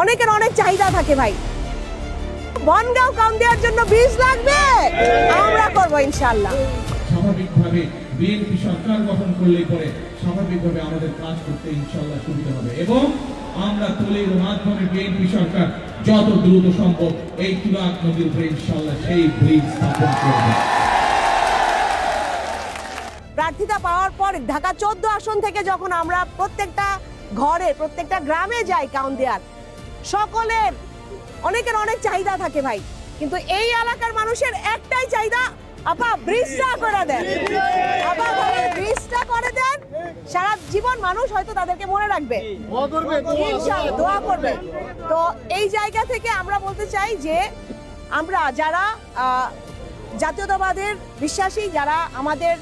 অনেকের অনেক চাহিদা থাকে ভাই। বনগাঁও কাউন্দিয়ার জন্য বীজ লাগবে, আমরা করব ইনশাআল্লাহ। স্বাভাবিকভাবে বিএনপি সরকার গঠন করলে পরে স্বাভাবিকভাবে আমাদের কাজ করতে ইনশাআল্লাহ সুবিধা হবে এবং আমরা তুলের মাধ্যমে বিএনপি সরকার যত দ্রুত সম্ভব এই তুরাগ নদীর উপরে ইনশাআল্লাহ সেই ব্রিজ স্থাপন করবে। প্রার্থিতা পাওয়ার পর ঢাকা 14 আসন থেকে যখন আমরা প্রত্যেকটা ঘরে প্রত্যেকটা গ্রামে যাই কাউন্দিয়ার, সকলের অনেকের অনেক চাহিদা থাকে ভাই, কিন্তু এই এলাকার মানুষের একটাই চাহিদা, আপা ব্রিজটা করে দেন, আপা ব্রিজটা করে দেন। সারা জীবন মানুষ হয়তো তাদেরকে মনে রাখবে, ইনশাআল্লাহ দোয়া করবে। তো এই জায়গা থেকে আমরা বলতে চাই যে আমরা যারা জাতীয়তাবাদের বিশ্বাসী, যারা আমাদের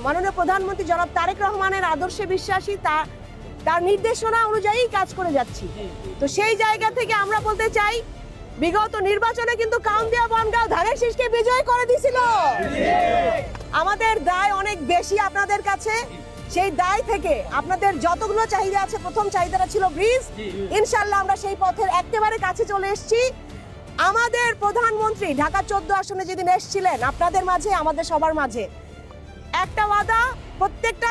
মাননীয় প্রধানমন্ত্রী জনাব তারেক রহমানের আদর্শে বিশ্বাসী, তার নির্দেশনা অনুযায়ী কাজ করে যাচ্ছি। তো সেই জায়গা থেকে আমরা বলতে চাই, বিগত নির্বাচনে কিন্তু কাউন্দিয়া বনগাঁও ধানের শীষকে বিজয় করে দিয়েছিল। আমাদের দায় অনেক বেশি আপনাদের কাছে, সেই দায় থেকে আপনাদের যতগুলো চাহিদা আছে, প্রথম চাহিদাটা ছিল ব্রিজ, ইনশাআল্লাহ আমরা সেই পথের একেবারে কাছে চলে এসেছি। আমাদের প্রধানমন্ত্রী ঢাকা 14 আসনে যেদিন এসেছিলেন আপনাদের মাঝে, আমাদের সবার মাঝে একটা ওয়াদা, প্রত্যেকটা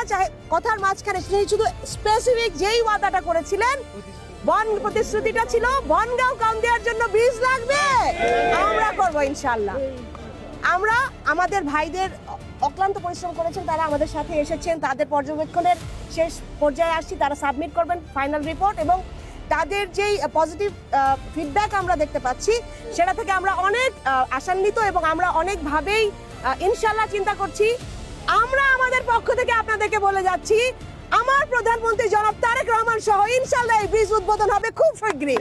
কথার মাঝখানে শুধু স্পেসিফিক যেই ওয়াদাটা করেছিলেন, প্রতিশ্রুতিটা ছিল বনগাঁও কাউন্দিয়ার জন্য বীজ লাগবে, আমরা করব ইনশাআল্লাহ। আমরা আমাদের ভাইদের অক্লান্ত পরিশ্রম করেছেন, তারা আমাদের সাথে এসেছেন, তাদের পর্যবেক্ষণের শেষ পর্যায়ে আসছি, তারা সাবমিট করবেন ফাইনাল রিপোর্ট এবং তাদের যেই পজিটিভ ফিডব্যাক আমরা দেখতে পাচ্ছি, সেটা থেকে আমরা অনেক আশান্বিত এবং আমরা অনেকভাবেই ইনশাআল্লাহ চিন্তা করছি। আমরা আমাদের পক্ষ থেকে আপনাদেরকে বলে যাচ্ছি, আমার প্রধানমন্ত্রী জনাব তারেক রহমান সহ ইনশাআল্লাহ এই ব্রিজ উদ্বোধন হবে খুব শীঘ্রই।